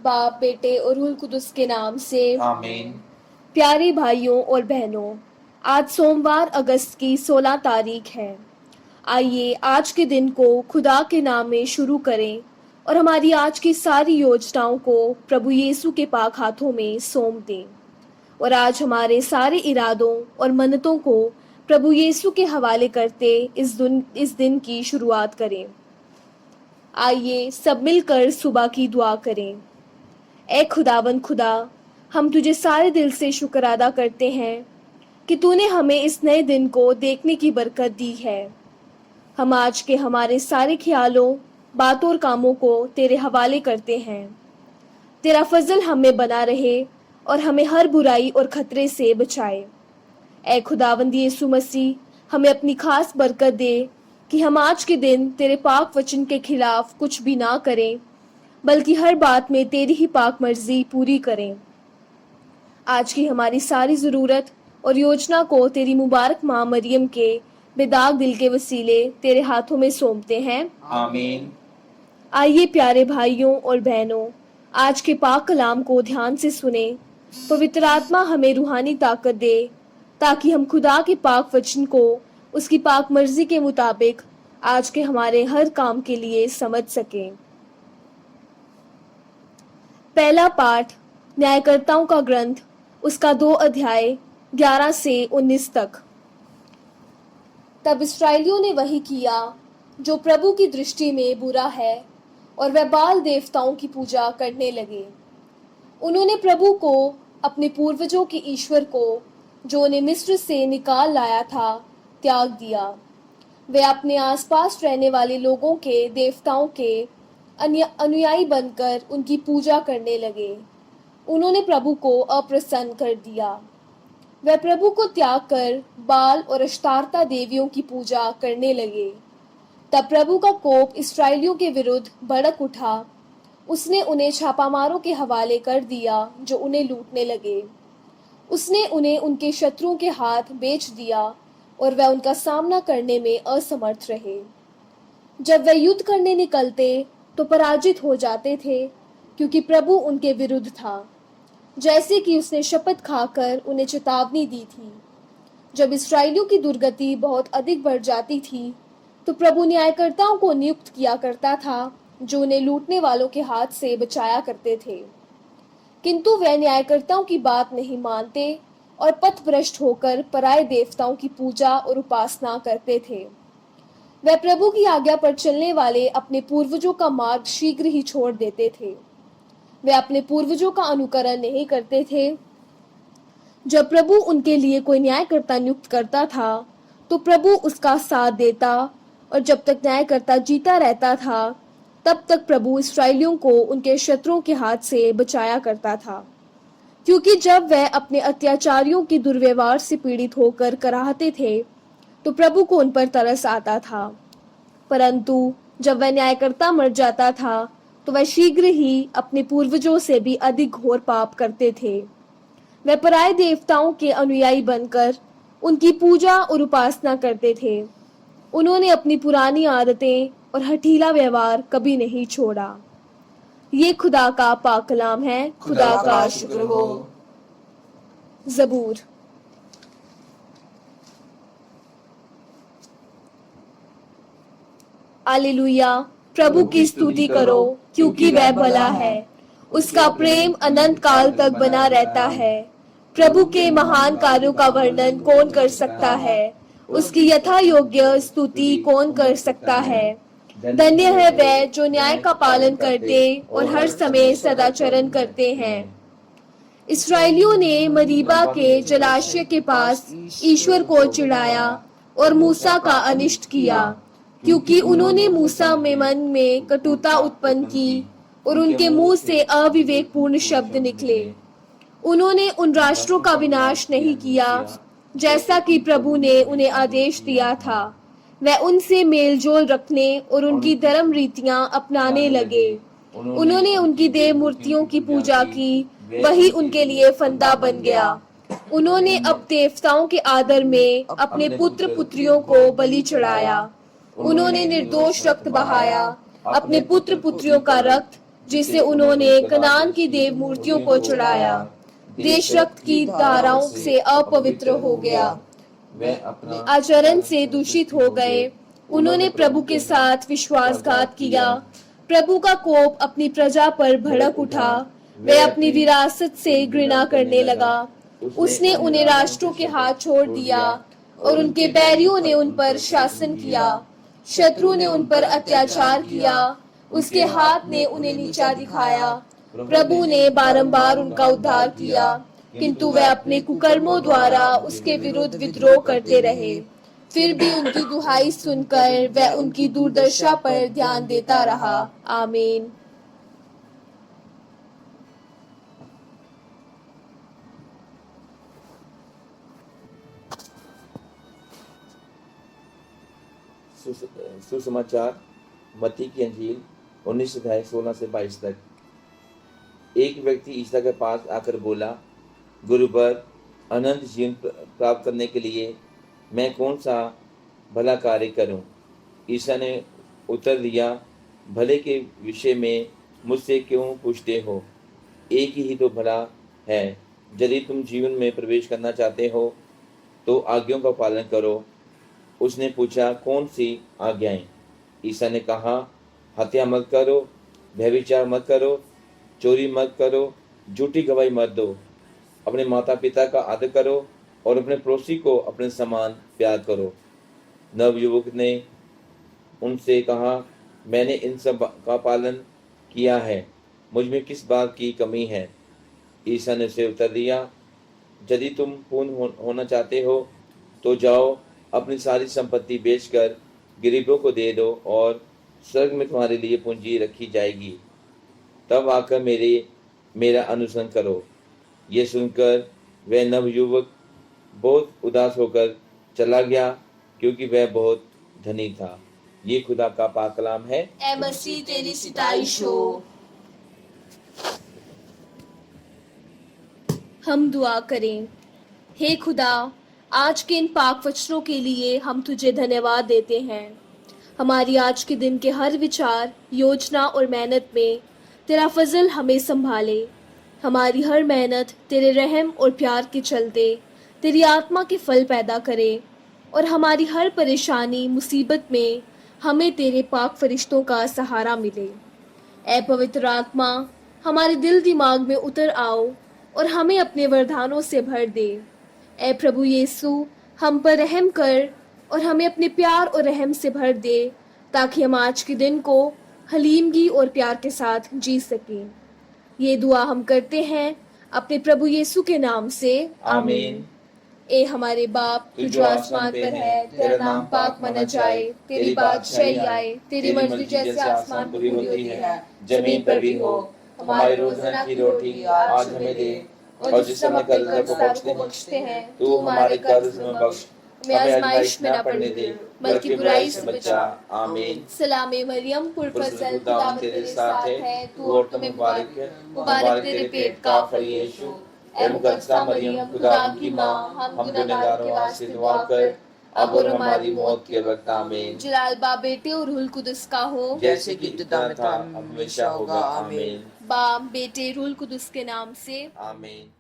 बाप, बेटे और रूह कुदुस के नाम से आमीन। प्यारे भाइयों और बहनों, आज सोमवार अगस्त की 16 तारीख है। आइए आज के दिन को खुदा के नाम में शुरू करें और हमारी आज की सारी योजनाओं को प्रभु यीशु के पाक हाथों में सौंप दें और आज हमारे सारे इरादों और मन्नतों को प्रभु यीशु के हवाले करते इस दिन की शुरुआत करें। आइए सब मिलकर सुबह की दुआ करें। ए खुदावंद खुदा, हम तुझे सारे दिल से शुक्र अदा करते हैं कि तूने हमें इस नए दिन को देखने की बरकत दी है। हम आज के हमारे सारे ख्यालों, बातों और कामों को तेरे हवाले करते हैं। तेरा फजल हमें बना रहे और हमें हर बुराई और खतरे से बचाए। ए खुदावंद यीशु मसीह, हमें अपनी खास बरकत दे कि हम आज के दिन तेरे पाक वचन के खिलाफ कुछ भी ना करें, बल्कि हर बात में तेरी ही पाक मर्जी पूरी करें। आज की हमारी सारी ज़रूरत और योजना को तेरी मुबारक माँ मरियम के बेदाग दिल के वसीले तेरे हाथों में सौंपते हैं। आमीन। आइए प्यारे भाइयों और बहनों, आज के पाक कलाम को ध्यान से सुने। पवित्र आत्मा हमें रूहानी ताकत दे ताकि हम खुदा के पाक वचन को उसकी पाक मर्जी के मुताबिक आज के हमारे हर काम के लिए समझ सकें। पहला पाठ न्यायकर्ताओं का ग्रंथ, उसका 2 अध्याय 11 से 19 तक। तब इस्राएलियों ने वही किया जो प्रभु की दृष्टि में बुरा है और वह बाल देवताओं की पूजा करने लगे। उन्होंने प्रभु को, अपने पूर्वजों के ईश्वर को, जो उन्हें मिस्र से निकाल लाया था, त्याग दिया। वे अपने आसपास रहने वाले लोगों के देवताओं के अनुयायी बनकर उनकी पूजा करने लगे। उन्होंने प्रभु को अप्रसन्न कर दिया। वे प्रभु को त्याग कर बाल और अश्तारता देवियों की पूजा करने लगे। तब प्रभु का कोप इस्राएलियों के विरुद्ध भड़क उठा। उसने उन्हें छापामारों के हवाले कर दिया जो उन्हें लूटने लगे। उसने उन्हें उनके शत्रुओं के हाथ बेच दिया और वह उनका सामना करने में असमर्थ रहे। जब वह युद्ध करने निकलते तो पराजित हो जाते थे, क्योंकि प्रभु उनके विरुद्ध था, जैसे कि उसने शपथ खाकर उन्हें चेतावनी दी थी। जब इस्राएलियों की दुर्गति बहुत अधिक बढ़ जाती थी तो प्रभु न्यायकर्ताओं को नियुक्त किया करता था जो उन्हें लूटने वालों के हाथ से बचाया करते थे। किंतु वे न्यायकर्ताओं की बात नहीं मानते और पथभ्रष्ट होकर पराये देवताओं की पूजा और उपासना करते थे। वे प्रभु की आज्ञा पर चलने वाले अपने पूर्वजों का मार्ग शीघ्र ही छोड़ देते थे। वे अपने पूर्वजों का अनुकरण नहीं करते थे। जब प्रभु उनके लिए कोई न्यायकर्ता नियुक्त करता था तो प्रभु उसका साथ देता, और जब तक न्यायकर्ता जीता रहता था तब तक प्रभु इस्राएलियों को उनके शत्रुओं के हाथ से बचाया करता था। क्योंकि जब वह अपने अत्याचारियों के दुर्व्यवहार से पीड़ित होकर कराहते थे तो प्रभु को उन पर तरस आता था। परंतु जब वह न्यायकर्ता मर जाता था तो वह शीघ्र ही अपने पूर्वजों से भी अधिक घोर पाप करते थे। वह पराये देवताओं के अनुयायी बनकर उनकी पूजा और उपासना करते थे। उन्होंने अपनी पुरानी आदतें और हठीला व्यवहार कभी नहीं छोड़ा। ये खुदा का पाक कलाम है। खुदा का शुक्र हो। ज़बूर। हालेलुया। प्रभु की स्तुति करो, क्योंकि वह भला है, उसका प्रेम अनंत काल तक बना रहता है। प्रभु के महान कार्यों का वर्णन कौन कर सकता है? उसकी यथा योग्य स्तुति कौन कर सकता है? धन्य है वह जो न्याय का पालन करते और हर समय सदाचरण करते हैं। इस्राएलियों ने मरीबा के जलाशय के पास ईश्वर को चिढ़ाया और मूसा का अनिष्ट किया, क्योंकि उन्होंने मूसा में मन में कटुता उत्पन्न की और उनके मुंह से अविवेकपूर्ण शब्द निकले। उन्होंने उन राष्ट्रों का विनाश नहीं किया जैसा कि प्रभु ने उन्हें आदेश दिया था। वह उनसे मेलजोल रखने और उनकी धर्म रीतियां अपनाने लगे। उन्होंने उनकी देव मूर्तियों की पूजा की, वही उनके लिए फंदा बन गया। उन्होंने अब देवताओं के आदर में अपने पुत्र पुत्रियों को बलि चढ़ाया। उन्होंने निर्दोष रक्त बहाया, अपने पुत्र पुत्रियों का रक्त जिसे उन्होंने कनान की देव मूर्तियों को चढ़ाया। देश रक्त की धाराओं से अपवित्र हो गया, वह अपना आचरण से दूषित हो गए। उन्होंने प्रभु के साथ विश्वासघात किया। प्रभु का कोप अपनी प्रजा पर भड़क उठा। वह अपनी विरासत से घृणा करने लगा। उसने उन्हें राष्ट्रों के हाथ छोड़ दिया और उनके बैरियों ने उन पर शासन किया। शत्रु ने उन पर अत्याचार किया। उसके हाथ ने उन्हें नीचा दिखाया। प्रभु ने बारंबार उनका उद्धार किया, किंतु वह अपने कुकर्मों द्वारा उसके विरुद्ध विद्रोह करते रहे। फिर भी उनकी दुहाई सुनकर वह उनकी दुर्दशा पर ध्यान देता रहा। आमीन। सुसमाचार मत्ती की अंजील 19 अध्याय 16 से 22 तक। एक व्यक्ति ईसा के पास आकर बोला, गुरुवर, अनंत जीवन प्राप्त करने के लिए मैं कौन सा भला कार्य करूं? ईसा ने उत्तर दिया, भले के विषय में मुझसे क्यों पूछते हो? एक ही तो भला है। यदि तुम जीवन में प्रवेश करना चाहते हो तो आज्ञाओं का पालन करो। उसने पूछा, कौन सी आज्ञाएं? ईसा ने कहा, हत्या मत करो, व्यभिचार मत करो, चोरी मत करो, झूठी गवाही मत दो, अपने माता पिता का आदर करो और अपने पड़ोसी को अपने समान प्यार करो। नवयुवक ने उनसे कहा, मैंने इन सब का पालन किया है, मुझ में किस बात की कमी है? ईसा ने उसे उत्तर दिया, यदि तुम पूर्ण होना चाहते हो तो जाओ, अपनी सारी संपत्ति बेचकर गरीबों को दे दो और स्वर्ग में तुम्हारे लिए पूंजी रखी जाएगी। तब आकर मेरा अनुसरण करो। ये सुनकर वह नवयुवक बहुत उदास होकर चला गया, क्योंकि वह बहुत धनी था। ये खुदा का पाक कलाम है। ऐ मसीह तेरी सिताइश हो। हम दुआ करें। हे खुदा, आज के इन पाक वचनों के लिए हम तुझे धन्यवाद देते हैं। हमारी आज के दिन के हर विचार, योजना और मेहनत में तेरा फजल हमें संभाले। हमारी हर मेहनत तेरे रहम और प्यार के चलते तेरी आत्मा के फल पैदा करे और हमारी हर परेशानी, मुसीबत में हमें तेरे पाक फरिश्तों का सहारा मिले। ऐ पवित्र आत्मा, हमारे दिल दिमाग में उतर आओ और हमें अपने वरदानों से भर दे। ऐ प्रभु यीशु, हम पर रहम कर और हमें अपने प्यार और रहम से भर दे, ताकि हम आज के दिन को हलीमगी और प्यार के साथ जी सकें। ये दुआ हम करते हैं अपने प्रभु यीशु के नाम से। आमीन। ए हमारे बाप, तू जो आसमान पर है, तेरा नाम पाक माना जाए, तेरी बादशाही आए, तेरी मर्जी जैसे आसमान पर पूरी होती है, जमीन पर भी हो। हमारी रोजाना की रोटी आज हमें दे, और जिस समय कर्ज को बख्शते हैं, तू हमारे कर्ज में बख्श, हमें आजमाइश में न पड़ने दे, बल्कि बुराई से बचा। आमीन। सलामे मरियम, पुरफज़ल, खुदा तेरे साथ है, तू औरतों में मुबारक है, मुबारक तेरे पेट का फल यीशु। ऐ मुकद्दसा मरियम, खुदा की माँ, हम गुनहगारों के वास्ते दुआ कर, अब और हमारी मौत के वक्त। आमीन। जलाल बाप, बेटे और रूह कुदस का हो, जैसे कि इब्तिदा में था, अब हमेशा होगा। आमीन। बाप, बेटे, रूह कुदस के नाम से। आमीन।